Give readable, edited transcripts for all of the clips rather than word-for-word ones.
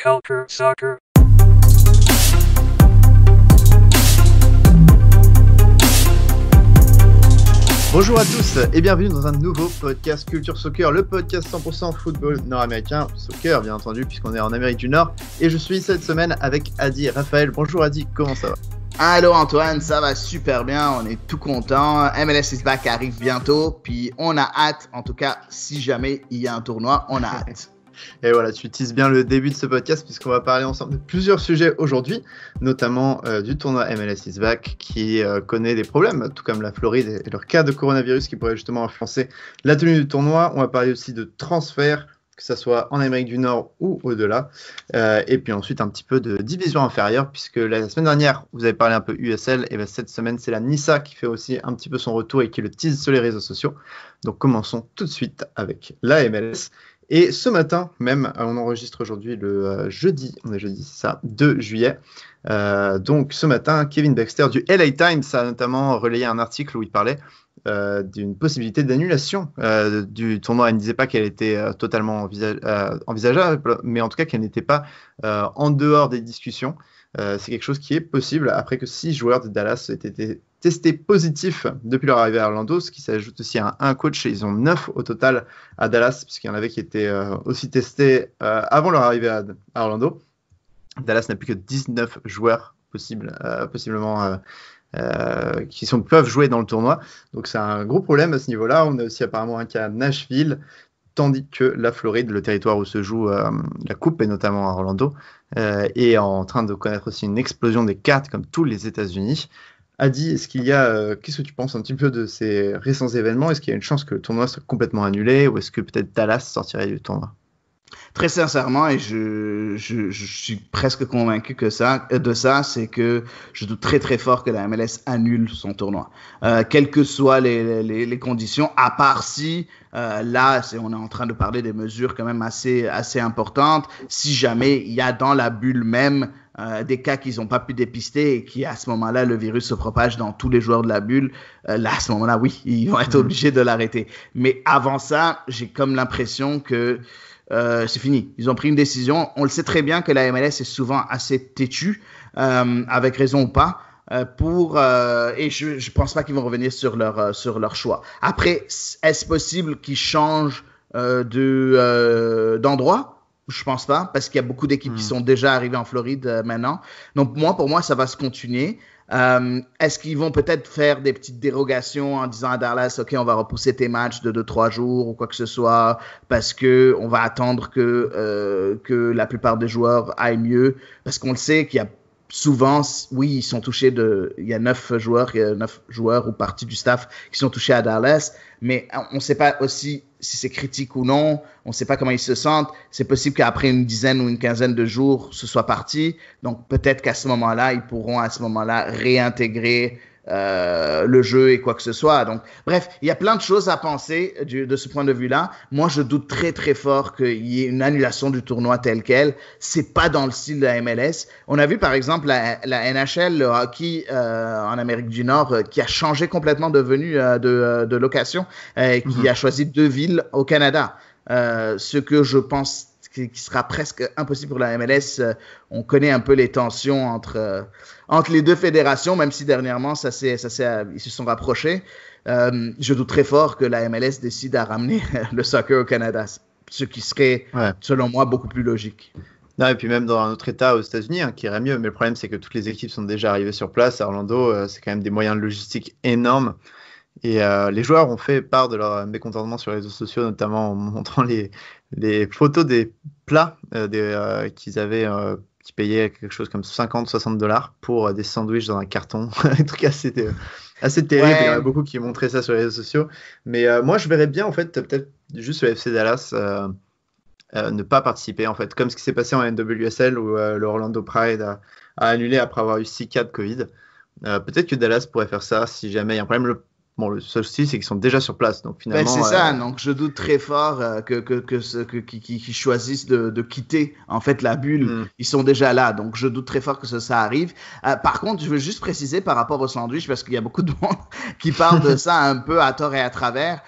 Culture Soccer. Bonjour à tous et bienvenue dans un nouveau podcast Culture Soccer, le podcast 100% football nord-américain, soccer bien entendu puisqu'on est en Amérique du Nord, et je suis cette semaine avec Adi et Raphaël. Bonjour Adi, comment ça va? Allô Antoine, ça va super bien, on est tout content. MLS is back arrive bientôt, puis on a hâte, en tout cas si jamais il y a un tournoi, on a hâte. Et voilà, tu teases bien le début de ce podcast puisqu'on va parler ensemble de plusieurs sujets aujourd'hui, notamment du tournoi MLS is back qui connaît des problèmes, tout comme la Floride et leur cas de coronavirus qui pourrait justement influencer la tenue du tournoi. On va parler aussi de transferts, que ce soit en Amérique du Nord ou au-delà. Et puis ensuite un petit peu de division inférieure, puisque la semaine dernière, vous avez parlé un peu USL, et bien cette semaine, c'est la NISA qui fait aussi un petit peu son retour et qui le tease sur les réseaux sociaux. Donc commençons tout de suite avec la MLS. Et ce matin même, on enregistre aujourd'hui le jeudi, on est jeudi, c'est ça, 2 juillet. Donc ce matin, Kevin Baxter du LA Times a notamment relayé un article où il parlait d'une possibilité d'annulation du tournoi. Il ne disait pas qu'elle était totalement envisageable, mais en tout cas qu'elle n'était pas en dehors des discussions. C'est quelque chose qui est possible après que 6 joueurs de Dallas aient été testés positifs depuis leur arrivée à Orlando, ce qui s'ajoute aussi à un coach. Ils ont 9 au total à Dallas, puisqu'il y en avait qui étaient aussi testés avant leur arrivée à Orlando. Dallas n'a plus que 19 joueurs possiblement qui peuvent jouer dans le tournoi. Donc c'est un gros problème à ce niveau-là. On a aussi apparemment un cas à Nashville, tandis que la Floride, le territoire où se joue la Coupe, et notamment à Orlando, est en train de connaître aussi une explosion des cas, comme tous les États-Unis. Adi, qu'est-ce que tu penses un petit peu de ces récents événements? Est-ce qu'il y a une chance que le tournoi soit complètement annulé, ou est-ce que peut-être Dallas sortirait du tournoi? Très sincèrement, et je suis presque convaincu de ça, c'est que je doute très très fort que la MLS annule son tournoi. Quelles que soient les conditions, à part si là, on est en train de parler des mesures quand même assez importantes. Si jamais il y a dans la bulle même des cas qu'ils n'ont pas pu dépister et qui, à ce moment-là, le virus se propage dans tous les joueurs de la bulle, là, à ce moment-là, oui, ils vont être obligés de l'arrêter. Mais avant ça, j'ai comme l'impression que c'est fini. Ils ont pris une décision. On le sait très bien que la MLS est souvent assez têtue, avec raison ou pas, et je pense pas qu'ils vont revenir sur leur choix. Après, est-ce possible qu'ils changent d'endroit? Je pense pas, parce qu'il y a beaucoup d'équipes qui sont déjà arrivées en Floride maintenant. Donc pour moi, ça va se continuer. Est-ce qu'ils vont peut-être faire des petites dérogations en disant à Dallas, OK, on va repousser tes matchs de 2-3 jours ou quoi que ce soit, parce que on va attendre que la plupart des joueurs aillent mieux, parce qu'on le sait qu'il y a souvent, oui, ils sont touchés il y a 9 joueurs ou parties du staff qui sont touchés à Dallas, mais on ne sait pas aussi si c'est critique ou non, on ne sait pas comment ils se sentent. C'est possible qu'après une dizaine ou une quinzaine de jours, ce soit parti. Donc peut-être qu'à ce moment-là, ils pourront réintégrer le jeu et quoi que ce soit. Donc, bref, il y a plein de choses à penser de ce point de vue-là. Moi, je doute très, très fort qu'il y ait une annulation du tournoi tel quel. C'est pas dans le style de la MLS. On a vu, par exemple, la NHL, le hockey en Amérique du Nord, qui a changé complètement de venue de location, qui a choisi 2 villes au Canada. Ce que je pense qui sera presque impossible pour la MLS. On connaît un peu les tensions entre les deux fédérations, même si dernièrement, ils se sont rapprochés. Je doute très fort que la MLS décide à ramener le soccer au Canada, ce qui serait, selon moi, beaucoup plus logique. Non, et puis même dans un autre état aux États-Unis, qui irait mieux. Mais le problème, c'est que toutes les équipes sont déjà arrivées sur place. À Orlando, c'est quand même des moyens de logistique énormes. Et les joueurs ont fait part de leur mécontentement sur les réseaux sociaux, notamment en montrant les photos des plats qu'ils avaient, qui payaient quelque chose comme $50-60 pour des sandwichs dans un carton. Un truc assez terrible. Ouais. Il y en a beaucoup qui montraient ça sur les réseaux sociaux. Mais moi, je verrais bien, en fait, peut-être juste le FC Dallas ne pas participer, en fait, comme ce qui s'est passé en NWSL où le Orlando Pride a annulé après avoir eu 6 cas de Covid. Peut-être que Dallas pourrait faire ça si jamais il y a un problème. Bon, le seul souci, c'est qu'ils sont déjà sur place. Donc, finalement, c'est ça. Donc, je doute très fort qu'ils choisissent de quitter, en fait, la bulle. Ils sont déjà là. Donc, je doute très fort que ça arrive. Par contre, je veux juste préciser par rapport au sandwich, parce qu'il y a beaucoup de monde qui parle de ça un peu à tort et à travers.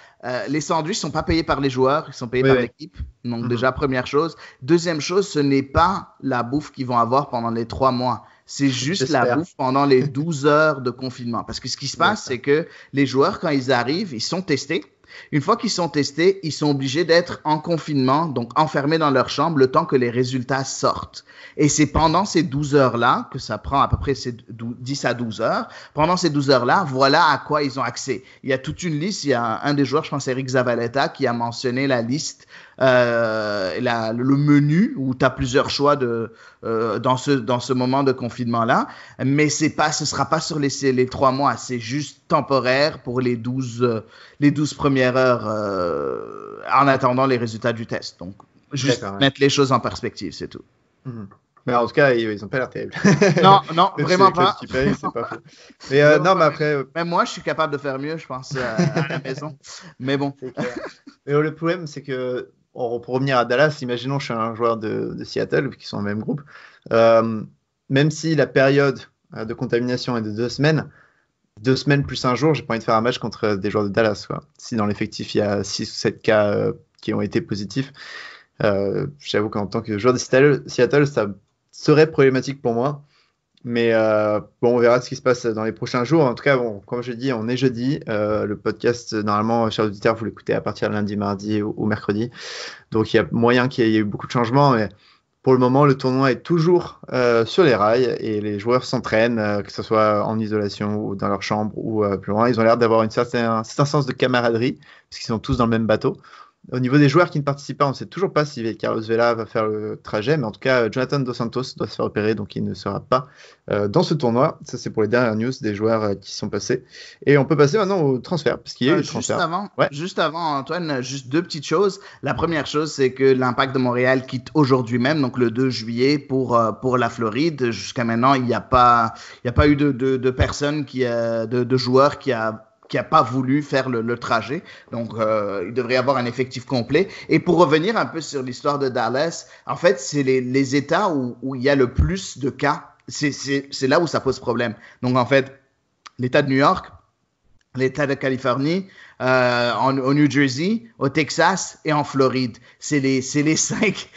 les sandwichs ne sont pas payés par les joueurs, ils sont payés par l'équipe. Donc, déjà, première chose. Deuxième chose, ce n'est pas la bouffe qu'ils vont avoir pendant les 3 mois. C'est juste la bouffe pendant les 12 heures de confinement. Parce que ce qui se passe, c'est que les joueurs, quand ils arrivent, ils sont testés. Une fois qu'ils sont testés, ils sont obligés d'être en confinement, donc enfermés dans leur chambre, le temps que les résultats sortent. Et c'est pendant ces 12 heures-là, que ça prend à peu près 10 à 12 heures, pendant ces 12 heures-là, voilà à quoi ils ont accès. Il y a toute une liste, il y a un des joueurs, je pense Eric Zavaleta, qui a mentionné la liste, le menu où tu as plusieurs choix dans ce moment de confinement-là, mais ce sera pas sur les 3 mois, c'est juste temporaire pour les 12 premières heures en attendant les résultats du test. Donc, juste mettre les choses en perspective, c'est tout. Mais en tout cas, ils ont pas l'air terribles. Non, vraiment pas. C'est pas fou. Mais non, mais après. Même moi, je suis capable de faire mieux, je pense, à la maison. Mais bon. Mais le problème, c'est que pour revenir à Dallas, imaginons que je suis un joueur de Seattle, qui sont dans le même groupe. Même si la période de contamination est de 2 semaines, 2 semaines plus un jour, j'ai pas envie de faire un match contre des joueurs de Dallas, quoi. Si dans l'effectif il y a 6 ou 7 cas qui ont été positifs, j'avoue qu'en tant que joueur de Seattle, ça serait problématique pour moi. Mais bon, on verra ce qui se passe dans les prochains jours. En tout cas, bon, comme je dis, on est jeudi. Le podcast, normalement, chers auditeurs, vous l'écoutez à partir de lundi, mardi ou mercredi. Donc, il y a moyen qu'il y ait eu beaucoup de changements. Mais pour le moment, le tournoi est toujours sur les rails et les joueurs s'entraînent, que ce soit en isolation ou dans leur chambre ou plus loin. Ils ont l'air d'avoir un certain sens de camaraderie, puisqu'ils sont tous dans le même bateau. Au niveau des joueurs qui ne participent pas, on ne sait toujours pas si Carlos Vela va faire le trajet, mais en tout cas, Jonathan Dos Santos doit se faire opérer, donc il ne sera pas dans ce tournoi. Ça, c'est pour les dernières news des joueurs qui sont passés. Et on peut passer maintenant au transfert, parce qu'il y a eu le transfert. Juste avant, Antoine, juste 2 petites choses. La première chose, c'est que l'Impact de Montréal quitte aujourd'hui même, donc le 2 juillet, pour la Floride. Jusqu'à maintenant, il n'y a pas eu de personne, de joueurs qui a pas voulu faire le trajet. Donc, il devrait y avoir un effectif complet. Et pour revenir un peu sur l'histoire de Dallas, en fait, c'est les États où il y a le plus de cas. C'est là où ça pose problème. Donc, en fait, l'État de New York, l'État de Californie, au New Jersey, au Texas et en Floride. C'est les 5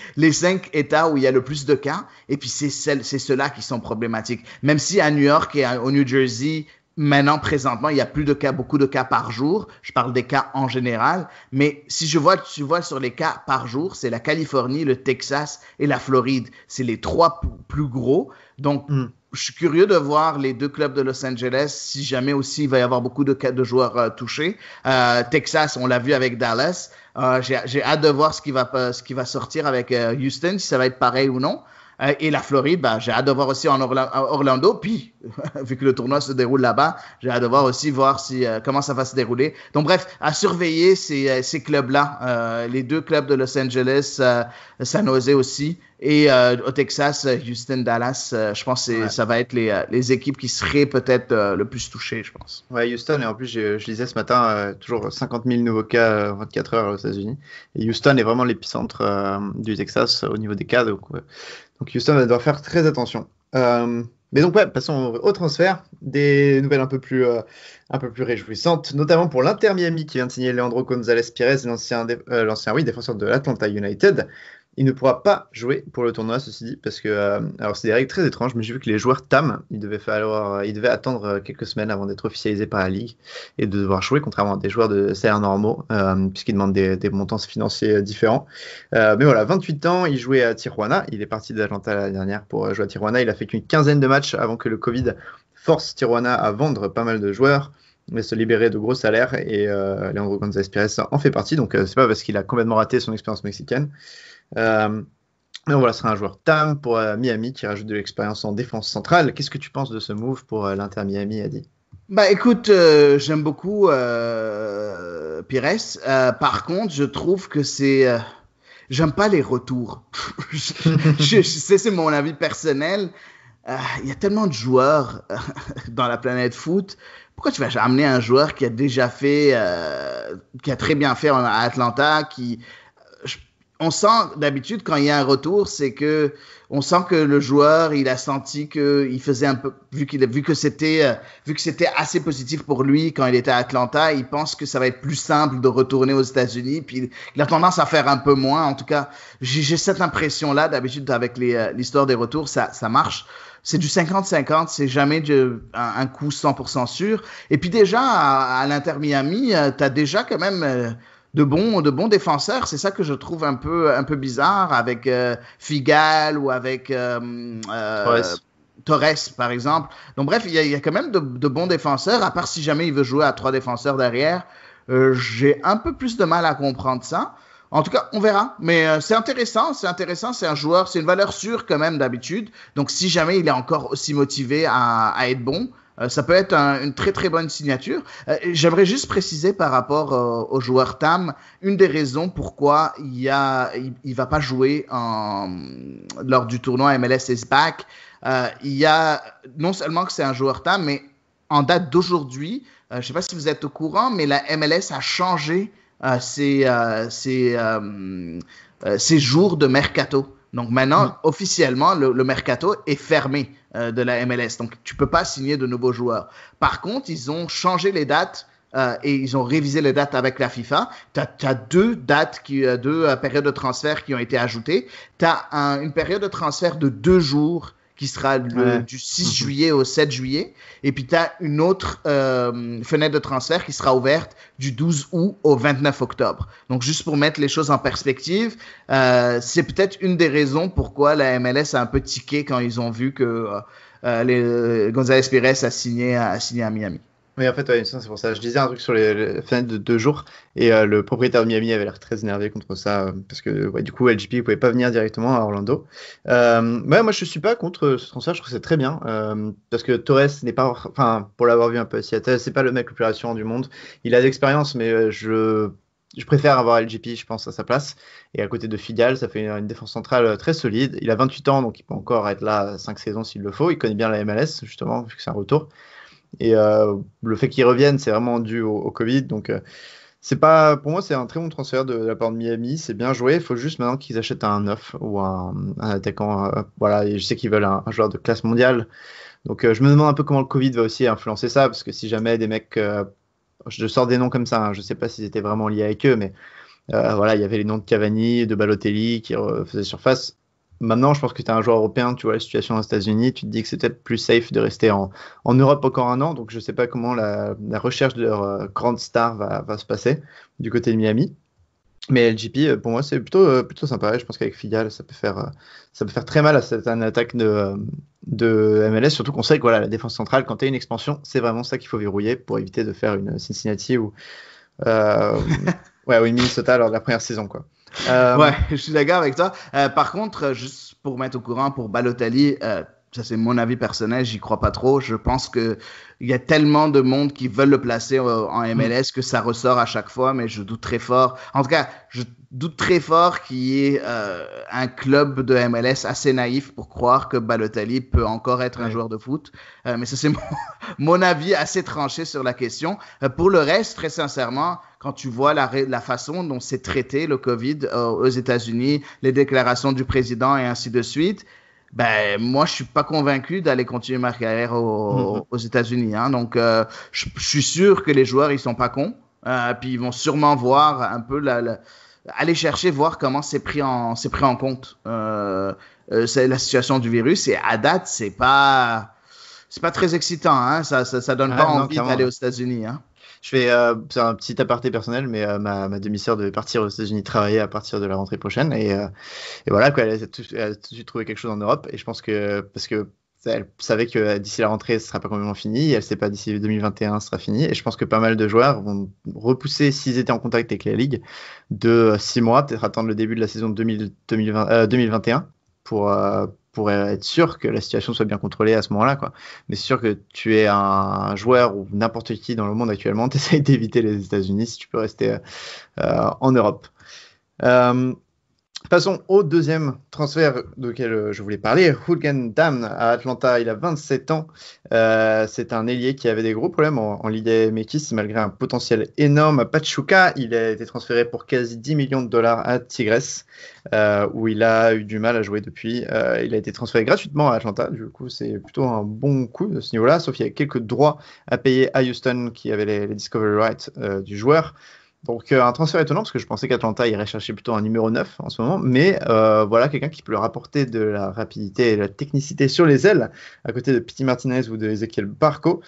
États où il y a le plus de cas. Et puis, c'est ceux-là qui sont problématiques. Même si à New York et au New Jersey, maintenant, présentement, il y a beaucoup de cas par jour. Je parle des cas en général. Mais si tu vois sur les cas par jour, c'est la Californie, le Texas et la Floride. C'est les 3 plus gros. Donc, je suis curieux de voir les 2 clubs de Los Angeles si jamais aussi il va y avoir beaucoup de cas de joueurs touchés. Texas, on l'a vu avec Dallas. J'ai hâte de voir ce qui va sortir avec Houston, si ça va être pareil ou non. Et la Floride, j'ai hâte de voir aussi en Orlando. Puis, vu que le tournoi se déroule là-bas, j'ai hâte de voir aussi comment ça va se dérouler. Donc, bref, à surveiller ces clubs-là. Les 2 clubs de Los Angeles, San Jose aussi. Et au Texas, Houston, Dallas, je pense que ça va être les équipes qui seraient peut-être le plus touchées, je pense. Ouais, Houston, et en plus, je lisais ce matin, toujours 50 000 nouveaux cas en 24 heures aux États-Unis. Et Houston est vraiment l'épicentre du Texas au niveau des cas. Donc Houston va devoir faire très attention. Mais donc, passons au transfert. Des nouvelles un peu plus réjouissantes, notamment pour l'Inter Miami qui vient de signer Leandro González-Pires, l'ancien défenseur de l'Atlanta United. Il ne pourra pas jouer pour le tournoi, ceci dit, parce que alors c'est des règles très étranges, mais j'ai vu que les joueurs TAM, ils devaient attendre quelques semaines avant d'être officialisés par la Ligue et de devoir jouer, contrairement à des joueurs de salaire normaux, puisqu'ils demandent des montants financiers différents. Mais voilà, 28 ans, il jouait à Tijuana, il est parti d'Atlanta l'année dernière pour jouer à Tijuana, il a fait qu'une quinzaine de matchs avant que le Covid force Tijuana à vendre pas mal de joueurs, mais se libérer de gros salaires, et Leandro González-Pires en fait partie, donc c'est pas parce qu'il a complètement raté son expérience mexicaine. Mais voilà, ce sera un joueur TAM pour Miami qui rajoute de l'expérience en défense centrale. Qu'est-ce que tu penses de ce move pour l'Inter Miami, Adi? Écoute, j'aime beaucoup Pires. Par contre, je trouve que j'aime pas les retours. C'est mon avis personnel. Il y a tellement de joueurs dans la planète foot. Pourquoi tu vas amener un joueur qui a déjà fait, qui a très bien fait à Atlanta, on sent d'habitude quand il y a un retour, c'est que on sent que le joueur, il a senti que il faisait un peu, vu que c'était assez positif pour lui quand il était à Atlanta, il pense que ça va être plus simple de retourner aux États-Unis. Puis il a tendance à faire un peu moins. En tout cas, j'ai cette impression-là. D'habitude, avec l'histoire des retours, ça marche. C'est du 50-50, c'est jamais un coup 100% sûr. Et puis déjà, à l'Inter Miami, tu as déjà quand même de bons défenseurs. C'est ça que je trouve un peu bizarre avec Figal ou avec Torres, par exemple. Donc bref, il y a quand même de bons défenseurs, à part si jamais il veut jouer à 3 défenseurs derrière. J'ai un peu plus de mal à comprendre ça. En tout cas, on verra. Mais c'est intéressant. C'est un joueur, c'est une valeur sûre quand même d'habitude. Donc, si jamais il est encore aussi motivé à être bon, ça peut être une très, très bonne signature. J'aimerais juste préciser par rapport au joueur Tam, une des raisons pourquoi il va pas jouer lors du tournoi MLS is Back. Il y a non seulement que c'est un joueur Tam, mais en date d'aujourd'hui, je sais pas si vous êtes au courant, mais la MLS a changé ces jours de mercato. Donc maintenant, officiellement, le mercato est fermé de la MLS. Donc tu peux pas signer de nouveaux joueurs. Par contre, ils ont changé les dates et ils ont révisé les dates avec la FIFA. Tu as deux périodes de transfert qui ont été ajoutées. Tu as une période de transfert de 2 jours qui sera du 6 juillet au 7 juillet. Et puis, tu as une autre fenêtre de transfert qui sera ouverte du 12 août au 29 octobre. Donc, juste pour mettre les choses en perspective, c'est peut-être une des raisons pourquoi la MLS a un peu tiqué quand ils ont vu que González Pires a signé à Miami. Oui, en fait, ouais, c'est pour ça. Je disais un truc sur les fenêtres de 2 jours et le propriétaire de Miami avait l'air très énervé contre ça parce que du coup, LGP ne pouvait pas venir directement à Orlando. Moi, je suis pas contre ce transfert. Je trouve que c'est très bien parce que Torres n'est pas, enfin, pour l'avoir vu un peu à Seattle, c'est pas le mec le plus rassurant du monde. Il a d'expérience, mais je préfère avoir LGP, je pense, à sa place. Et à côté de Figal, ça fait une défense centrale très solide. Il a 28 ans, donc il peut encore être là 5 saisons s'il le faut. Il connaît bien la MLS, justement, vu que c'est un retour. Et le fait qu'ils reviennent, c'est vraiment dû au Covid. Donc, c'est pas, pour moi, c'est un très bon transfert de la part de Miami. C'est bien joué. Il faut juste maintenant qu'ils achètent un neuf ou un attaquant. Voilà. Et je sais qu'ils veulent un joueur de classe mondiale. Donc, je me demande un peu comment le Covid va aussi influencer ça. Parce que si jamais des mecs, je sors des noms comme ça, hein, je sais pas s'ils étaient vraiment liés avec eux, mais voilà, il y avait les noms de Cavani, de Balotelli qui faisaient surface. Maintenant, je pense que tu es un joueur européen, tu vois la situation aux États-Unis, tu te dis que c'est peut-être plus safe de rester en Europe encore un an. Donc, je ne sais pas comment la recherche de leur grande star va se passer du côté de Miami. Mais LGP, pour moi, c'est plutôt sympa. Je pense qu'avec Figal, ça peut faire très mal à cette attaque de MLS. Surtout qu'on sait que voilà, la défense centrale, quand tu as une expansion, c'est vraiment ça qu'il faut verrouiller pour éviter de faire une Cincinnati ou une Minnesota lors de la première saison, quoi. Ouais, je suis d'accord avec toi. Par contre, juste pour mettre au courant, pour Balotelli, ça c'est mon avis personnel, j'y crois pas trop. Je pense que il y a tellement de monde qui veulent le placer en MLS que ça ressort à chaque fois, mais je doute très fort. En tout cas, je doute très fort qu'il y ait un club de MLS assez naïf pour croire que Balotelli peut encore être un joueur de foot. Mais ça c'est mon avis assez tranché sur la question. Pour le reste, très sincèrement, quand tu vois la façon dont c'est traité le COVID aux États-Unis, les déclarations du président et ainsi de suite, ben moi je suis pas convaincu d'aller continuer ma carrière aux États-Unis. Hein. Donc je suis sûr que les joueurs ils sont pas cons, puis ils vont sûrement voir un peu aller chercher voir comment c'est pris en compte c'est la situation du virus et à date c'est pas très excitant. Hein. Ça donne pas envie d'aller aux États-Unis. Hein. C'est un petit aparté personnel, mais ma demi-sœur devait partir aux États-Unis travailler à partir de la rentrée prochaine. Et voilà, quoi, elle a tout de suite trouvé quelque chose en Europe. Et je pense que, parce que elle savait que d'ici la rentrée, ce sera pas complètement fini. Elle sait pas d'ici 2021, ce sera fini. Et je pense que pas mal de joueurs vont repousser, s'ils étaient en contact avec la Ligue, de 6 mois, peut-être attendre le début de la saison 2021 pour être sûr que la situation soit bien contrôlée à ce moment-là, quoi. Mais c'est sûr que tu es un joueur ou n'importe qui dans le monde actuellement, tu essayes d'éviter les États-Unis si tu peux rester en Europe. Passons au deuxième transfert duquel je voulais parler, Rugen Dam à Atlanta. Il a 27 ans. C'est un ailier qui avait des gros problèmes en Liga MX malgré un potentiel énorme à Pachuca. Il a été transféré pour quasi 10 millions de dollars à Tigres, où il a eu du mal à jouer depuis. Il a été transféré gratuitement à Atlanta. Du coup, c'est plutôt un bon coup de ce niveau-là, sauf qu'il y a quelques droits à payer à Houston qui avait les discovery rights du joueur. Donc un transfert étonnant parce que je pensais qu'Atlanta irait chercher plutôt un numéro 9 en ce moment, mais voilà quelqu'un qui peut leur apporter de la rapidité et de la technicité sur les ailes à côté de Pity Martinez ou de Ezequiel Barco.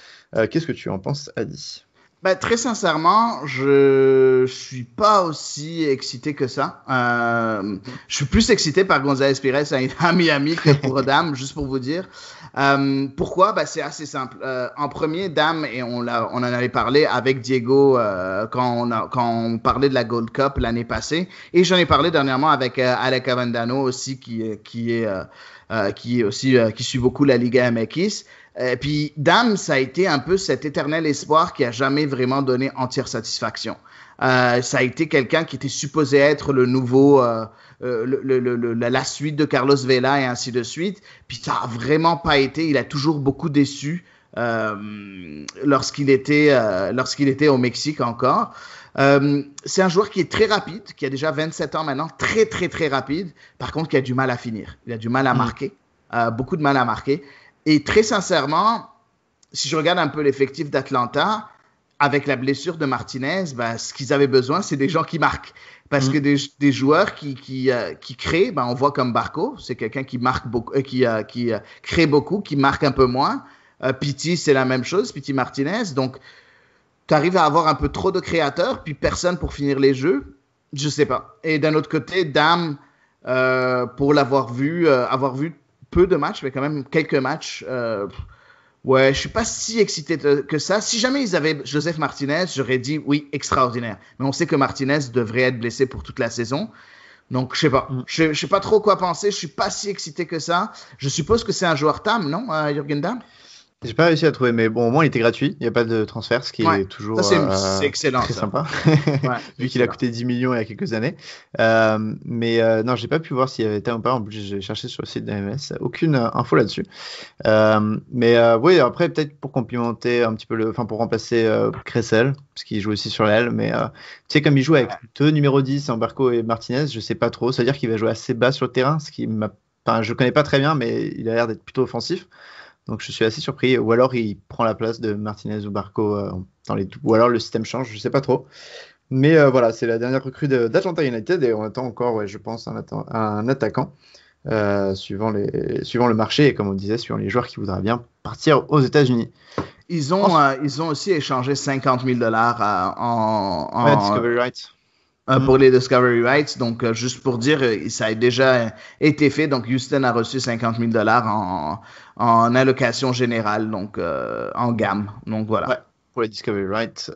Qu'est-ce que tu en penses, Adi? Ben, très sincèrement, je suis pas aussi excité que ça. Je suis plus excité par González Pires à Miami que pour Dam, juste pour vous dire. Pourquoi? Ben, c'est assez simple. En premier, Dam, et on en avait parlé avec Diego quand on parlait de la Gold Cup l'année passée, et j'en ai parlé dernièrement avec Alec Avendano aussi, qui suit beaucoup la Liga MX. Puis Dam, ça a été un peu cet éternel espoir qui a jamais vraiment donné entière satisfaction. Ça a été quelqu'un qui était supposé être le nouveau, la suite de Carlos Vela et ainsi de suite. Puis ça a vraiment pas été. Il a toujours beaucoup déçu lorsqu'il était au Mexique encore. C'est un joueur qui est très rapide, qui a déjà 27 ans maintenant, très très très rapide. Par contre, qui a du mal à finir. Il a du mal à marquer, beaucoup de mal à marquer. Et très sincèrement, si je regarde un peu l'effectif d'Atlanta, avec la blessure de Martinez, ben, ce qu'ils avaient besoin, c'est des gens qui marquent. Parce que des joueurs qui créent, ben, on voit comme Barco, c'est quelqu'un qui marque beaucoup, qui crée beaucoup, qui marque un peu moins. Pity, c'est la même chose, Pity Martinez. Donc, tu arrives à avoir un peu trop de créateurs, puis personne pour finir les jeux. Je sais pas. Et d'un autre côté, Dam, pour avoir vu peu de matchs, mais quand même quelques matchs. Ouais, je suis pas si excité que ça. Si jamais ils avaient Joseph Martinez, j'aurais dit oui, extraordinaire. Mais on sait que Martinez devrait être blessé pour toute la saison. Donc, je sais pas. Je sais pas trop quoi penser. Je suis pas si excité que ça. Je suppose que c'est un joueur TAM, non, Jürgen Damm? J'ai pas réussi à trouver, mais bon, au moins il était gratuit, il n'y a pas de transfert, ce qui est toujours c'est excellent, très ça. sympa, Ouais, vu qu'il a coûté 10 millions il y a quelques années. Mais non, j'ai pas pu voir s'il y avait été ou pas, en plus j'ai cherché sur le site de la MLS, aucune info là-dessus. Oui, après peut-être pour complimenter un petit peu, pour remplacer Cressel, parce qu'il joue aussi sur l'aile, mais tu sais, comme il joue avec deux numéros 10, Barco et Martinez, je sais pas trop, ça veut dire qu'il va jouer assez bas sur le terrain, je connais pas très bien, mais il a l'air d'être plutôt offensif. Donc je suis assez surpris, ou alors il prend la place de Martinez ou Barco ou alors le système change, je sais pas trop. Mais voilà, c'est la dernière recrue d'Atlanta United et on attend encore, je pense, un attaquant suivant le marché et comme on disait, suivant les joueurs qui voudraient bien partir aux États-Unis. Ils ont aussi échangé 50 000 $ en Discovery Rights. Pour les Discovery Rights. Donc, juste pour dire, ça a déjà été fait. Donc, Houston a reçu 50 000 $ en allocation générale, donc en gamme. Donc, voilà. Ouais, pour les Discovery Rights.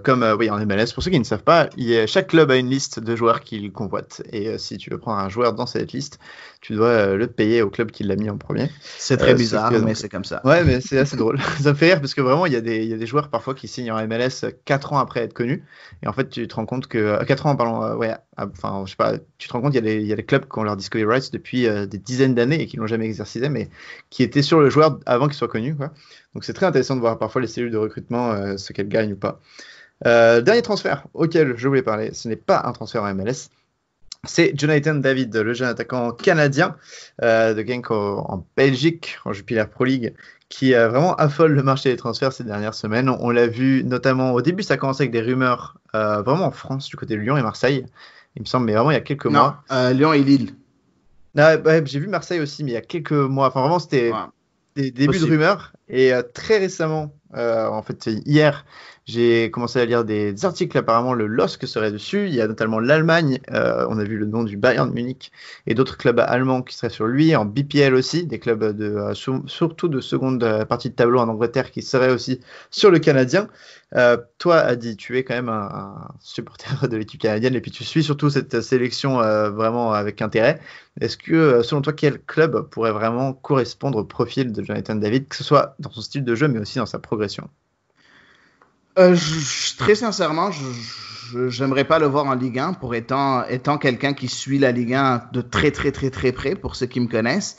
Comme en MLS, pour ceux qui ne savent pas, chaque club a une liste de joueurs qu'il convoite. Et si tu veux prendre un joueur dans cette liste, tu dois le payer au club qui l'a mis en premier. C'est très bizarre, mais c'est comme ça. Ouais, mais c'est assez drôle. Ça me fait rire parce que vraiment, il y a des joueurs parfois qui signent en MLS 4 ans après être connus. Et en fait, tu te rends compte que 4 ans, pardon, je sais pas, tu te rends compte qu'il y a des clubs qui ont leur Discovery Rights depuis des dizaines d'années et qui l'ont jamais exercé, mais qui étaient sur le joueur avant qu'il soit connu, quoi. Donc c'est très intéressant de voir parfois les cellules de recrutement, ce qu'elles gagnent ou pas. Dernier transfert auquel je voulais parler, ce n'est pas un transfert en MLS. C'est Jonathan David, le jeune attaquant canadien de Genk en Belgique, en Jupiler Pro League, qui vraiment affole le marché des transferts ces dernières semaines. On l'a vu notamment au début, ça a commencé avec des rumeurs vraiment en France, du côté de Lyon et Marseille, il me semble, mais vraiment il y a quelques mois. Lyon et Lille. J'ai vu Marseille aussi, mais il y a quelques mois. Enfin, vraiment, c'était des débuts de rumeurs. Et très récemment, en fait, hier, j'ai commencé à lire des articles. Apparemment, le LOSC serait dessus. Il y a notamment l'Allemagne. On a vu le nom du Bayern de Munich et d'autres clubs allemands qui seraient sur lui. En BPL aussi, des clubs surtout de seconde partie de tableau en Angleterre qui seraient aussi sur le Canadien. Toi, Adi, tu es quand même un supporter de l'équipe canadienne et puis tu suis surtout cette sélection vraiment avec intérêt. Est-ce que, selon toi, quel club pourrait vraiment correspondre au profil de Jonathan David, que ce soit dans son style de jeu mais aussi dans sa progression? Très sincèrement, j'aimerais pas le voir en Ligue 1 pour étant quelqu'un qui suit la Ligue 1 de très, très, très, très près pour ceux qui me connaissent.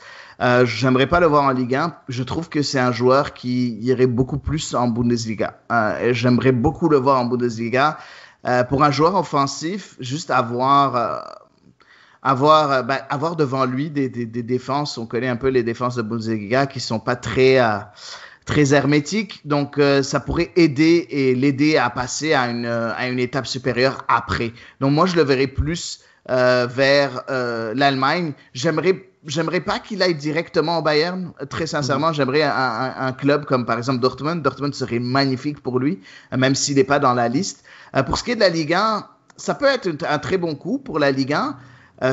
J'aimerais pas le voir en Ligue 1. Je trouve que c'est un joueur qui irait beaucoup plus en Bundesliga. Et j'aimerais beaucoup le voir en Bundesliga. Pour un joueur offensif, juste avoir devant lui des défenses. On connaît un peu les défenses de Bundesliga qui sont pas très hermétiques. Donc, ça pourrait l'aider à passer à une étape supérieure après. Donc, moi, je le verrais plus vers l'Allemagne. J'aimerais pas qu'il aille directement au Bayern. Très sincèrement, j'aimerais un club comme par exemple Dortmund. Dortmund serait magnifique pour lui, même s'il n'est pas dans la liste. Pour ce qui est de la Ligue 1, ça peut être un très bon coup pour la Ligue 1.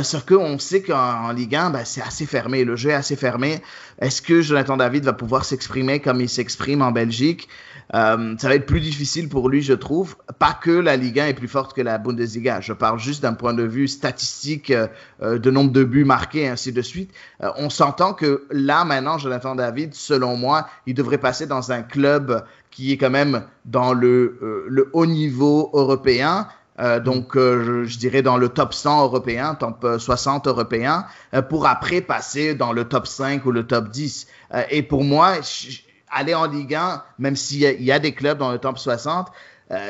Sauf qu'on sait qu'en Ligue 1, c'est assez fermé. Le jeu est assez fermé. Est-ce que Jonathan David va pouvoir s'exprimer comme il s'exprime en Belgique? Ça va être plus difficile pour lui, je trouve. Pas que la Ligue 1 est plus forte que la Bundesliga. Je parle juste d'un point de vue statistique, de nombre de buts marqués, et ainsi de suite. On s'entend que là, maintenant, Jonathan David, selon moi, il devrait passer dans un club qui est quand même dans le haut niveau européen. Donc, je dirais dans le top 100 européen, top 60 européen, pour après passer dans le top 5 ou le top 10. Et pour moi, aller en Ligue 1, même s'il y a des clubs dans le top 60,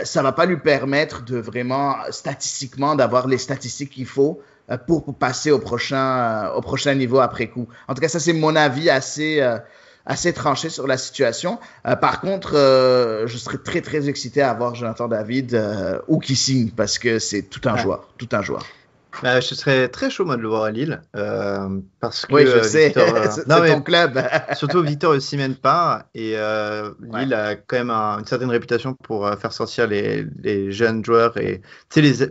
ça va pas lui permettre de vraiment, statistiquement, d'avoir les statistiques qu'il faut pour passer au prochain niveau après coup. En tout cas, ça, c'est mon avis assez tranché sur la situation. Par contre, je serais très, très excité à voir Jonathan David où qu'il signe parce que c'est tout un joueur. Je serais très chaud, moi, de le voir à Lille. Parce que, oui, je sais. C'est ton club. Surtout, Victor Osimhen part et Lille a quand même une certaine réputation pour faire sortir les jeunes joueurs et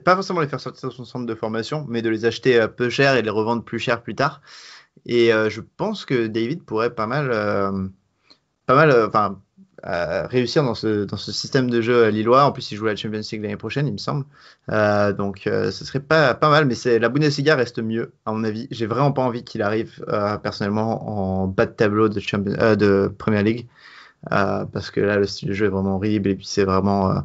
pas forcément les faire sortir de son centre de formation, mais de les acheter peu cher et les revendre plus cher plus tard. Et je pense que David pourrait pas mal réussir dans ce système de jeu lillois. En plus, il joue à la Champions League l'année prochaine, il me semble. Donc, ce serait pas mal, mais la Bundesliga reste mieux, à mon avis. J'ai vraiment pas envie qu'il arrive, personnellement, en bas de tableau de Premier League. Parce que là, le style de jeu est vraiment horrible. Et puis, c'est vraiment...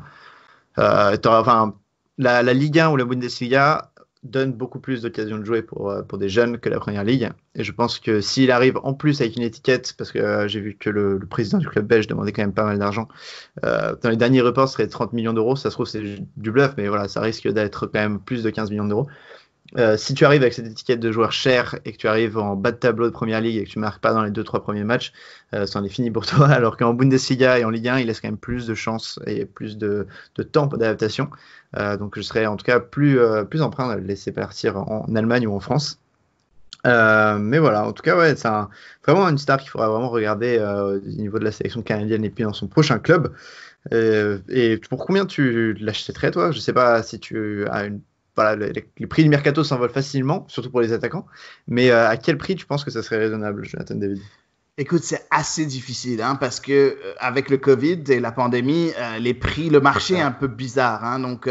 la Ligue 1 ou la Bundesliga donne beaucoup plus d'occasions de jouer pour des jeunes que la Première Ligue. Et je pense que s'il arrive en plus avec une étiquette, parce que j'ai vu que le président du club belge demandait quand même pas mal d'argent, dans les derniers reports, ce serait 30 millions d'euros. Ça se trouve, c'est du bluff, mais voilà, ça risque d'être quand même plus de 15 millions d'euros. Si tu arrives avec cette étiquette de joueur cher et que tu arrives en bas de tableau de Première Ligue et que tu marques pas dans les 2-3 premiers matchs, c'en est fini pour toi. Alors qu'en Bundesliga et en Ligue 1, il laisse quand même plus de chances et plus de temps d'adaptation. Donc je serais en tout cas plus emprunt de le laisser partir en Allemagne ou en France. Mais voilà, en tout cas, ouais, c'est vraiment une star qu'il faudra vraiment regarder au niveau de la sélection canadienne et puis dans son prochain club. Et pour combien tu l'achèterais, toi? Je sais pas si tu as une... Voilà, les prix du mercato s'envolent facilement, surtout pour les attaquants. Mais à quel prix tu penses que ça serait raisonnable, Jonathan David? Écoute, c'est assez difficile parce que avec le Covid et la pandémie, le marché est un peu bizarre. Donc,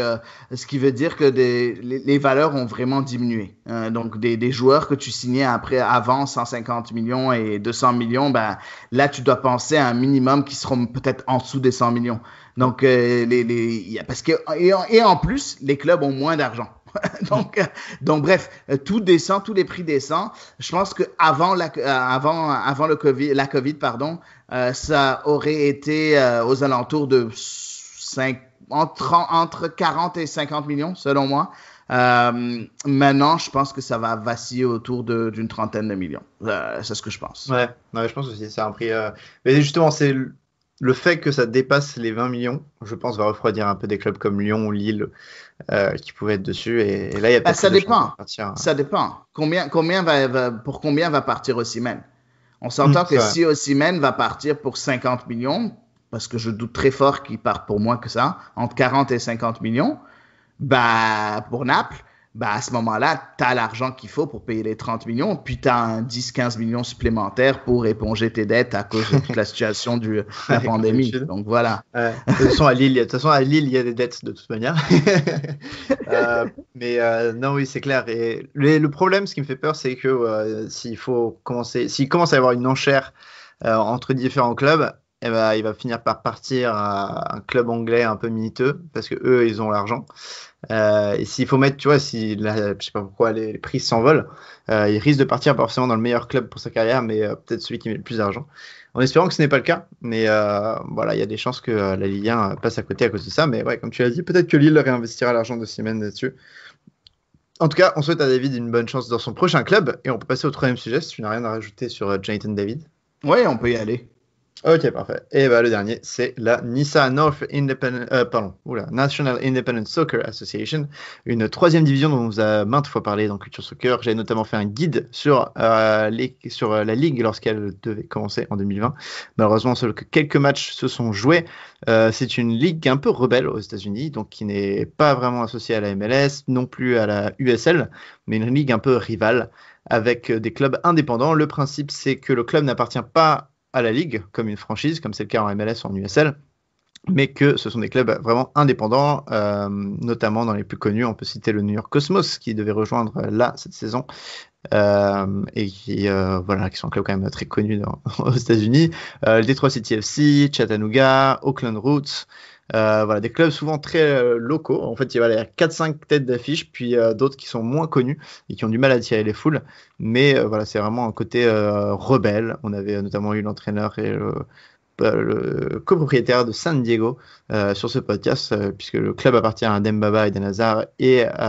ce qui veut dire que les valeurs ont vraiment diminué. Donc, des joueurs que tu signais avant 150 millions et 200 millions, là, tu dois penser à un minimum qui seront peut-être en dessous des 100 millions. Donc, parce que et en plus, les clubs ont moins d'argent. donc bref, tout descend, tous les prix descendent. Je pense que avant la COVID, ça aurait été aux alentours de entre 40 et 50 millions, selon moi. Maintenant, je pense que ça va vaciller autour d'une trentaine de millions. C'est ce que je pense. Ouais, je pense aussi. C'est un prix. Mais justement, c'est le fait que ça dépasse les 20 millions, je pense, va refroidir un peu des clubs comme Lyon ou Lille qui pouvaient être dessus. Et là, il y a peut-être ça dépend. Partir. Ça dépend. Pour combien va partir Osimhen? On s'entend que si Osimhen va partir pour 50 millions, parce que je doute très fort qu'il parte pour moins que ça, entre 40 et 50 millions, pour Naples, à ce moment-là, tu as l'argent qu'il faut pour payer les 30 millions, puis tu as un 10-15 millions supplémentaires pour éponger tes dettes à cause de toute la situation de la pandémie. Donc voilà. De toute façon, à Lille, il y a des dettes de toute manière. Non, oui, c'est clair. Et le problème, ce qui me fait peur, c'est que s'il commence à y avoir une enchère entre différents clubs, eh ben, il va finir par partir à un club anglais un peu miteux parce que eux, ils ont l'argent. Et s'il faut mettre, tu vois, si je sais pas pourquoi les prix s'envolent, il risque de partir pas forcément dans le meilleur club pour sa carrière, mais peut-être celui qui met le plus d'argent. En espérant que ce n'est pas le cas, mais voilà, il y a des chances que la Ligue 1 passe à côté à cause de ça. Mais ouais, comme tu l'as dit, peut-être que Lille réinvestira l'argent de Osimhen là-dessus. En tout cas, on souhaite à David une bonne chance dans son prochain club et on peut passer au troisième sujet si tu n'as rien à rajouter sur Jonathan David. Oui, on peut y aller. Ok, parfait. Et bah, le dernier, c'est la NISA National Independent Soccer Association, une troisième division dont on vous a maintes fois parlé dans Culture Soccer. J'ai notamment fait un guide sur la ligue lorsqu'elle devait commencer en 2020. Malheureusement, seuls que quelques matchs se sont joués. C'est une ligue un peu rebelle aux États-Unis, donc qui n'est pas vraiment associée à la MLS, non plus à la USL, mais une ligue un peu rivale avec des clubs indépendants. Le principe, c'est que le club n'appartient pas à la ligue comme une franchise, comme c'est le cas en MLS ou en USL, mais que ce sont des clubs vraiment indépendants, notamment dans les plus connus. On peut citer le New York Cosmos qui devait rejoindre là cette saison et qui sont un club quand même très connu aux États-Unis. Le Detroit City FC, Chattanooga, Oakland Roots. Des clubs souvent très locaux. En fait, il y a 4-5 têtes d'affiche, puis d'autres qui sont moins connus et qui ont du mal à attirer les foules. Mais c'est vraiment un côté rebelle. On avait notamment eu l'entraîneur et le copropriétaire de San Diego sur ce podcast, puisque le club appartient à Dembaba et Denazar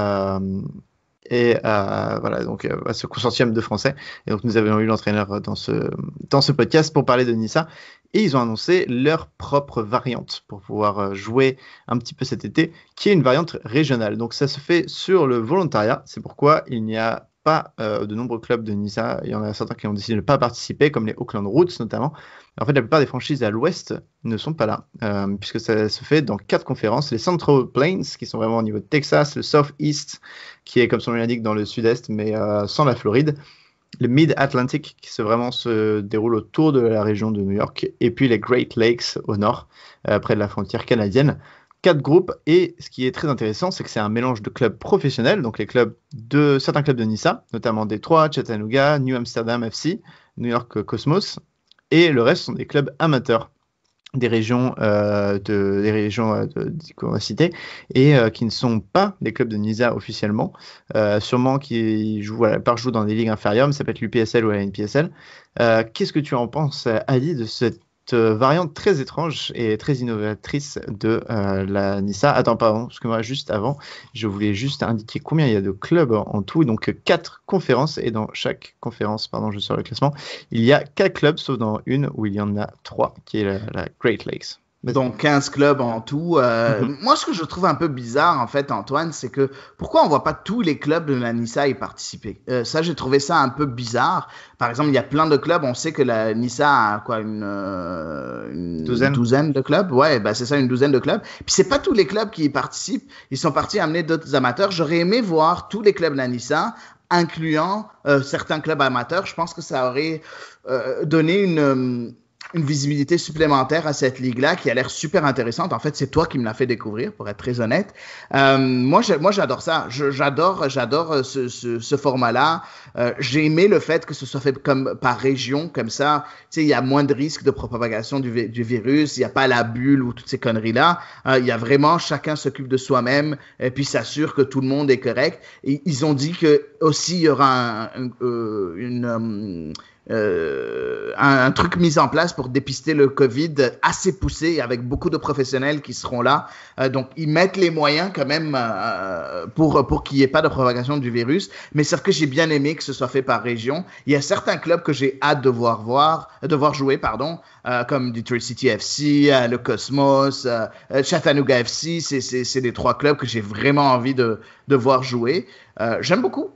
à ce consortium de Français. Et donc, nous avions eu l'entraîneur dans ce podcast pour parler de Nissa. Et ils ont annoncé leur propre variante pour pouvoir jouer un petit peu cet été, qui est une variante régionale. Donc, ça se fait sur le volontariat. C'est pourquoi il n'y a pas de nombreux clubs de Nissa. Il y en a certains qui ont décidé de ne pas participer, comme les Oakland Roots notamment. En fait, la plupart des franchises à l'ouest ne sont pas là, puisque ça se fait dans 4 conférences. Les Central Plains, qui sont vraiment au niveau de Texas, le Southeast, qui est comme son nom l'indique dans le sud-est, mais sans la Floride. Le Mid-Atlantic, qui se déroule autour de la région de New York, et puis les Great Lakes au nord, près de la frontière canadienne. 4 groupes, et ce qui est très intéressant, c'est que c'est un mélange de clubs professionnels, donc certains clubs de Nissa, notamment Detroit, Chattanooga, New Amsterdam FC, New York Cosmos, et le reste sont des clubs amateurs des régions qu'on va citer et qui ne sont pas des clubs de Nisa officiellement, sûrement qui jouent dans des ligues inférieures, mais ça peut être l'UPSL ou la NPSL. Qu'est-ce que tu en penses, Ali, de cette variante très étrange et très innovatrice de la Nissa? Attends, pardon, parce que moi, juste avant, je voulais juste indiquer combien il y a de clubs en tout. Donc, 4 conférences, et dans chaque conférence, je sors le classement, il y a 4 clubs, sauf dans une où il y en a 3, qui est la Great Lakes. Donc 15 clubs en tout. Moi, ce que je trouve un peu bizarre, en fait, Antoine, c'est que pourquoi on voit pas tous les clubs de la Nissa y participer? Ça, j'ai trouvé ça un peu bizarre. Par exemple, il y a plein de clubs. On sait que la Nissa a une douzaine de clubs. Ouais, c'est ça, une douzaine de clubs. Puis c'est pas tous les clubs qui y participent. Ils sont partis amener d'autres amateurs. J'aurais aimé voir tous les clubs de la Nissa, incluant certains clubs amateurs. Je pense que ça aurait donné une visibilité supplémentaire à cette ligue-là qui a l'air super intéressante. En fait, c'est toi qui me l'as fait découvrir, pour être très honnête. Moi, j'adore ça. J'adore ce format-là. J'ai aimé le fait que ce soit fait comme par région, comme ça. Tu sais, il y a moins de risques de propagation du virus. Il n'y a pas la bulle ou toutes ces conneries-là. Il y a vraiment chacun s'occupe de soi-même et puis s'assure que tout le monde est correct. Et ils ont dit que aussi il y aura un truc mis en place pour dépister le COVID assez poussé avec beaucoup de professionnels qui seront là. Donc, ils mettent les moyens quand même pour qu'il n'y ait pas de propagation du virus. Mais sauf que j'ai bien aimé que ce soit fait par région. Il y a certains clubs que j'ai hâte de voir jouer, comme Detroit City FC, le Cosmos, Chattanooga FC. C'est des 3 clubs que j'ai vraiment envie de voir jouer. J'aime beaucoup.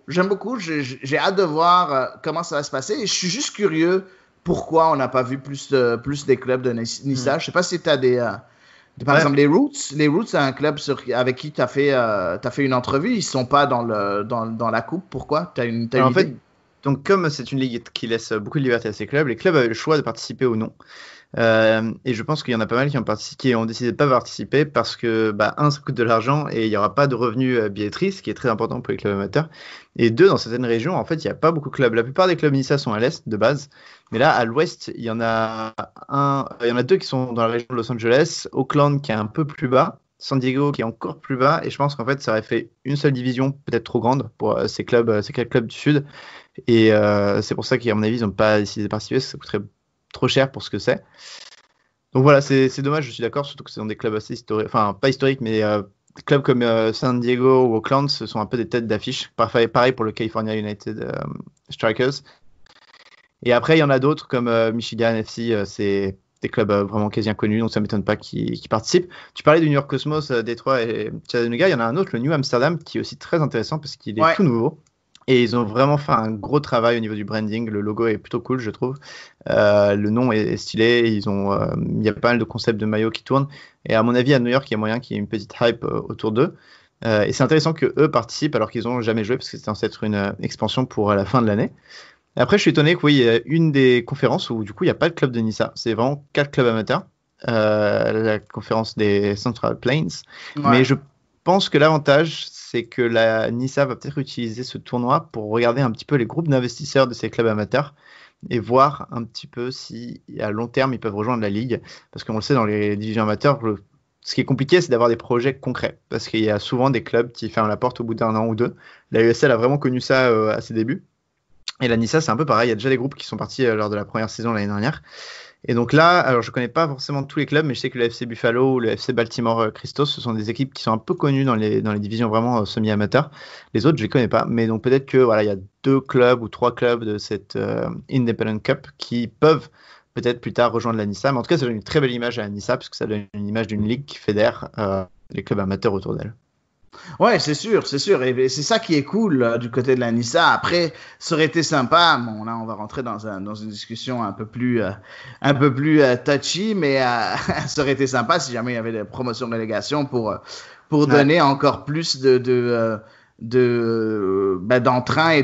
J'ai hâte de voir comment ça va se passer. Et je suis juste curieux pourquoi on n'a pas vu plus des clubs de Nissa. Je sais pas si tu as par exemple, les Roots. Les Roots, c'est un club avec qui tu as fait une entrevue. Ils sont pas dans la coupe. Pourquoi? T'as une idée? Donc, comme c'est une ligue qui laisse beaucoup de liberté à ces clubs, les clubs avaient le choix de participer ou non. Et je pense qu'il y en a pas mal qui ont décidé de pas participer parce que, ça coûte de l'argent et il n'y aura pas de revenus billetterie, ce qui est très important pour les clubs amateurs. Et deux, dans certaines régions, en fait, il n'y a pas beaucoup de clubs. La plupart des clubs NISA sont à l'est de base, mais là, à l'ouest, il y en a deux qui sont dans la région de Los Angeles, Oakland qui est un peu plus bas, San Diego qui est encore plus bas, et je pense qu'en fait, ça aurait fait une seule division peut-être trop grande pour ces quatre clubs du sud. Et c'est pour ça qu'à mon avis, ils n'ont pas décidé de participer, ça coûterait trop cher pour ce que c'est. Donc voilà, c'est dommage, je suis d'accord, surtout que c'est dans des clubs assez historiques, enfin pas historiques, mais clubs comme San Diego ou Oakland, ce sont un peu des têtes d'affiche. Pareil pour le California United Strikers. Et après, il y en a d'autres comme Michigan FC, c'est des clubs vraiment quasi inconnus, donc ça ne m'étonne pas qu'ils participent. Tu parlais du New York Cosmos, Détroit et Chattanooga, il y en a un autre, le New Amsterdam, qui est aussi très intéressant parce qu'il est tout nouveau. Et ils ont vraiment fait un gros travail au niveau du branding. Le logo est plutôt cool, je trouve. Le nom est stylé. Il y a pas mal de concepts de maillots qui tournent. Et à mon avis, à New York, il y a moyen qu'il y ait une petite hype autour d'eux. Et c'est intéressant qu'eux participent alors qu'ils n'ont jamais joué parce que c'est censé être une expansion pour la fin de l'année. Et après, je suis étonné qu'il y ait une des conférences où du coup, il n'y a pas de club de NISA. C'est vraiment 4 clubs amateurs. La conférence des Central Plains. Ouais. Mais je pense que l'avantage, c'est que la NISA va peut-être utiliser ce tournoi pour regarder un petit peu les groupes d'investisseurs de ces clubs amateurs et voir un petit peu si à long terme ils peuvent rejoindre la ligue. Parce qu'on le sait, dans les divisions amateurs, ce qui est compliqué, c'est d'avoir des projets concrets. Parce qu'il y a souvent des clubs qui ferment la porte au bout d'un an ou deux. La USL a vraiment connu ça à ses débuts. Et la NISA, c'est un peu pareil. Il y a déjà des groupes qui sont partis lors de la première saison l'année dernière. Et donc là, alors je connais pas forcément tous les clubs, mais je sais que le FC Buffalo ou le FC Baltimore Christos, ce sont des équipes qui sont un peu connues dans les divisions vraiment semi-amateurs. Les autres, je les connais pas, mais donc peut-être que il y a 2 clubs ou 3 clubs de cette Independent Cup qui peuvent peut-être plus tard rejoindre la NISA. Mais en tout cas, ça donne une très belle image à la NISA parce que ça donne une image d'une ligue qui fédère les clubs amateurs autour d'elle. Ouais, c'est sûr. Et c'est ça qui est cool du côté de la NISA. Après, ça aurait été sympa. Bon, là, on va rentrer dans une discussion un peu plus touchy, mais ça aurait été sympa si jamais il y avait des promotions de relégation pour donner encore plus d'entrain et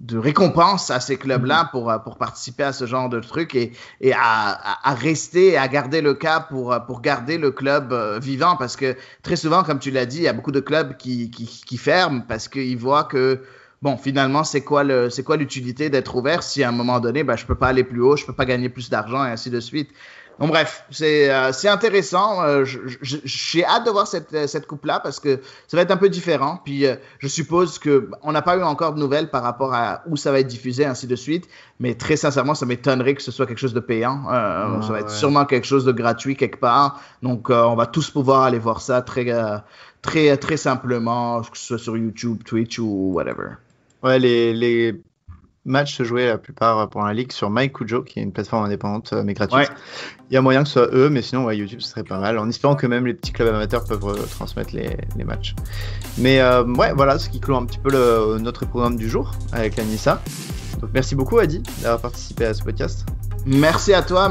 de récompense à ces clubs-là pour participer à ce genre de trucs et à rester et à garder le cap pour garder le club vivant parce que très souvent, comme tu l'as dit, il y a beaucoup de clubs qui ferment parce qu'ils voient que bon, finalement, c'est quoi l'utilité d'être ouvert si à un moment donné, je peux pas aller plus haut, je peux pas gagner plus d'argent et ainsi de suite. Donc bref, c'est intéressant. J'ai hâte de voir cette coupe-là parce que ça va être un peu différent. Puis je suppose que on n'a pas eu encore de nouvelles par rapport à où ça va être diffusé, ainsi de suite. Mais très sincèrement, ça m'étonnerait que ce soit quelque chose de payant. Ça va être sûrement quelque chose de gratuit quelque part. Donc on va tous pouvoir aller voir ça très simplement, que ce soit sur YouTube, Twitch ou whatever. Ouais, les matchs se jouaient la plupart pour la ligue sur MyCujo, qui est une plateforme indépendante mais gratuite. Ouais. Il y a moyen que ce soit eux, mais sinon YouTube ce serait pas mal, en espérant que même les petits clubs amateurs peuvent transmettre les matchs. Mais voilà ce qui clôt un petit peu notre programme du jour avec la NISA. Donc merci beaucoup Adi d'avoir participé à ce podcast. Merci à toi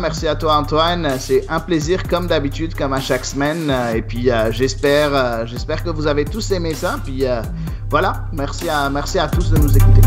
Antoine, c'est un plaisir comme d'habitude, comme à chaque semaine, et puis j'espère que vous avez tous aimé ça, puis voilà, merci à tous de nous écouter.